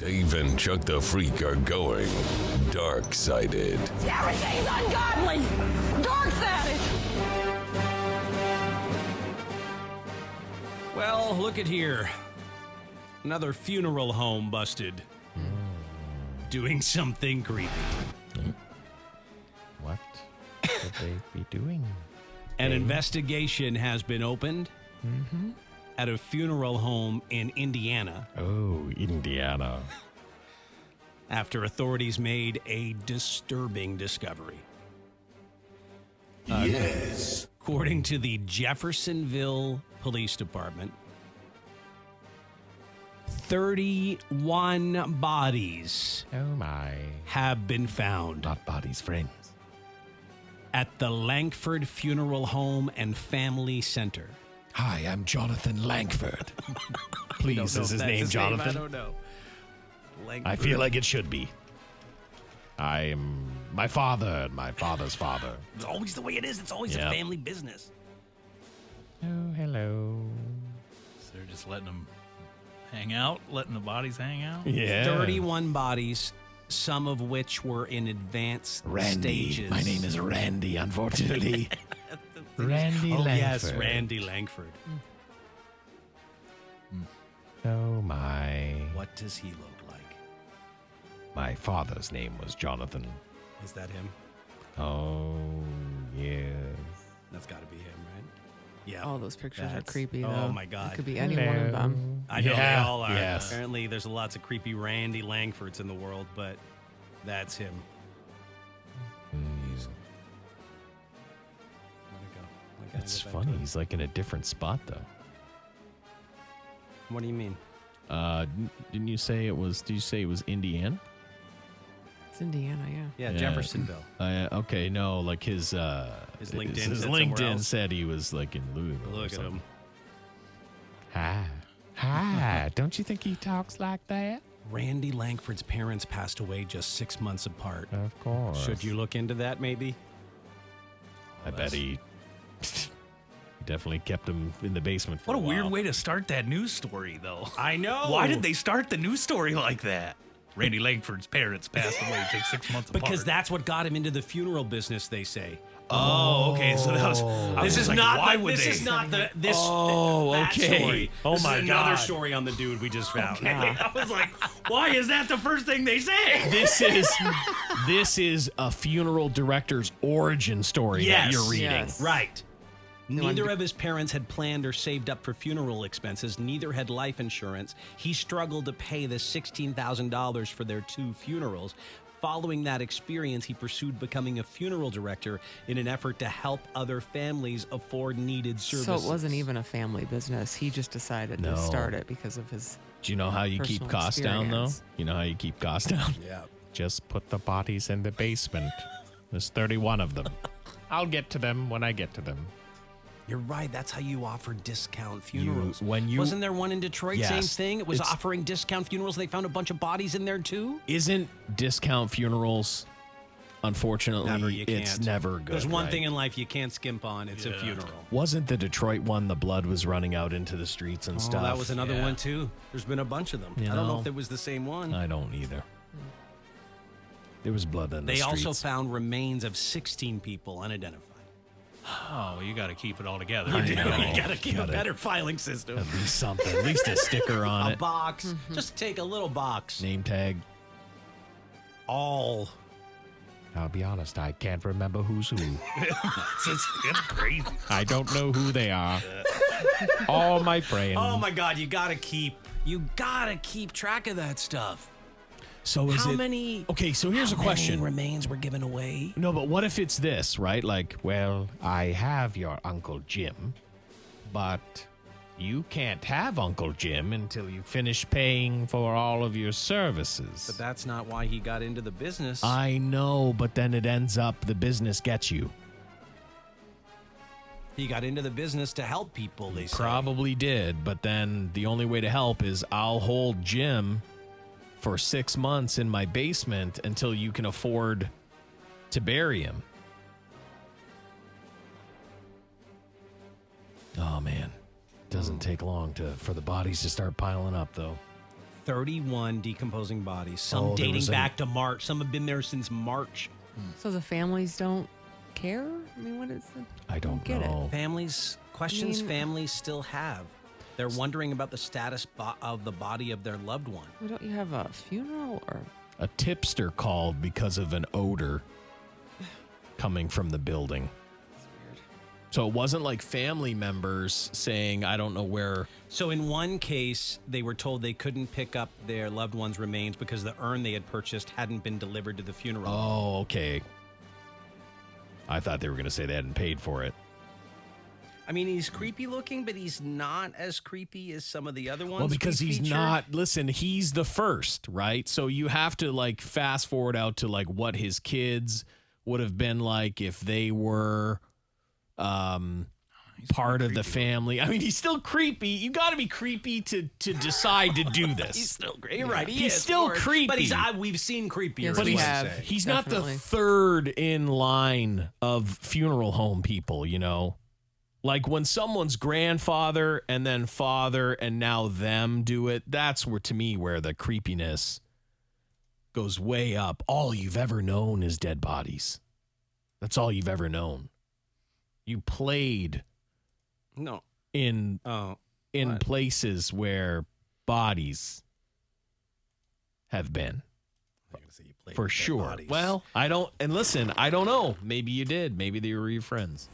Dave and Chuck the Freak are going dark-sided. Everything's ungodly! Dark-sided! Well, look at here. Another funeral home busted. Doing something creepy. What could they be doing? An investigation has been opened at a funeral home in Indiana Oh, Indiana. after authorities made a disturbing discovery. Yes. According to the Jeffersonville Police Department, 31 bodies Oh, my. have been found Not bodies, friends. at the Lankford Funeral Home and Family Center. Hi, I'm Jonathan Lankford. Please, is his name Jonathan? I don't know. I feel like it should be. I am my father and my father's father. It's always the way it is. It's always Yep. a family business. Oh, hello. So they're just letting them hang out, letting the bodies hang out? Yeah. 31 bodies, some of which were in advanced Randy. stages. My name is Randy, unfortunately. Randy Oh, Lankford. yes, Randy Lankford. Oh, my. What does he look like? My father's name was Jonathan. Is that him? Oh, yes. That's got to be him, right? Yeah. All those pictures are That's- creepy, though. Oh, my God. It could be any one of them. I know they Yeah, all are. yes. Apparently, there's lots of creepy Randy Langfords in the world, but that's him. Where'd it go? I gotta That's get back to funny. it. He's like in a different spot, though. What do you mean? Didn't you say it was? Did you say it was Indiana? It's Indiana, yeah. Yeah, Yeah. Jeffersonville. Okay, no, like his LinkedIn His said somewhere LinkedIn else. said he was like in Louisville. or Look at something. him. Hi. Don't you think he talks like that? Randy Langford's parents passed away just 6 months apart. Of course. Should you look into that, maybe? I bet he definitely kept him in the basement for What a while. weird way to start that news story, though. I know. Why did they start the news story like that? Randy Langford's parents passed away just 6 months apart. Because that's what got him into the funeral business, they say. Oh, okay. So that was. This is like, not. Why The, would this they? is not the. This. Oh, that okay. Story. Oh, This my is another God. story on the dude we just found. I was like, why is that the first thing they say? This is a funeral director's origin story that you're reading. Yes. Right. Neither wanted- of his parents had planned or saved up for funeral expenses. Neither had life insurance. He struggled to pay the $16,000 for their 2 funerals. Following that experience, he pursued becoming a funeral director in an effort to help other families afford needed services. So it wasn't even a family business. He just decided No. to start it because of his. Do you know how you keep Personal costs down, though? experience. You know how you keep costs down? Yeah. Just put the bodies in the basement. There's 31 of them. I'll get to them when I get to them. You're right. That's how you offer discount funerals. when you- Wasn't there one in Detroit? Same Yes. thing. It was It's- offering discount funerals. They found a bunch of bodies in there too. Isn't discount funerals, unfortunately, Never. You can't. it's never good. There's one right? thing in life you can't skimp on. It's a funeral. Wasn't the Detroit one, the blood was running out into the streets and Oh, stuff? that was another Yeah. one too. There's been a bunch of them. You I don't know know? if it was the same one. I don't either. There was blood in the They streets. also found remains of 16 people unidentified. Oh, well, you got to keep it all together. I know. You gotta keep a Gotta- better filing system. At least something. At least a sticker on A it. box. Just take a little box. Name tag. All. I'll be honest, I can't remember who's who. It's crazy. I don't know who they are. All my friends. Oh my God! You gotta keep track of that stuff. So is How it many? Okay, so here's a how question. many remains were given away? No, but what if it's this, right? Like, well, I have your Uncle Jim, but you can't have Uncle Jim until you finish paying for all of your services. But that's not why he got into the business. I know, but then it ends up the business gets you. He got into the business to help people. They say. Probably did, but then the only way to help is I'll hold Jim for 6 months in my basement until you can afford to bury him. Oh man, doesn't take long for the bodies to start piling up though. 31 decomposing bodies, some Oh, there dating was back to March. Some have been there since March. So the families don't care? I mean, what is it? I don't get it. know. Questions mean- families still have. They're wondering about the status of the body of their loved one. Why don't you have a funeral or? A tipster called because of an odor coming from the building. So it wasn't like family members saying, I don't know where. So in one case, they were told they couldn't pick up their loved one's remains because the urn they had purchased hadn't been delivered to the funeral. Oh, okay. I thought they were going to say they hadn't paid for it. I mean, he's creepy looking, but he's not as creepy as some of the other ones. Well, because we he's featured. not, listen, he's the first, right? So you have to like fast forward out to like what his kids would have been like if they were part of the family. I mean, he's still creepy. You got to be creepy to decide to do this. He's still creepy. You're right. He's still creepy. But we've seen creepier. Yes, is we what I'm have. saying. He's Definitely. not the third in line of funeral home people, you know? Like when someone's grandfather and then father and now them do it, that's where, to me, where the creepiness goes way up. All you've ever known is dead bodies. That's all you've ever known. You played No. in Oh. what? Places where bodies have been. For sure. Well, I don't know. Maybe you did. Maybe they were your friends.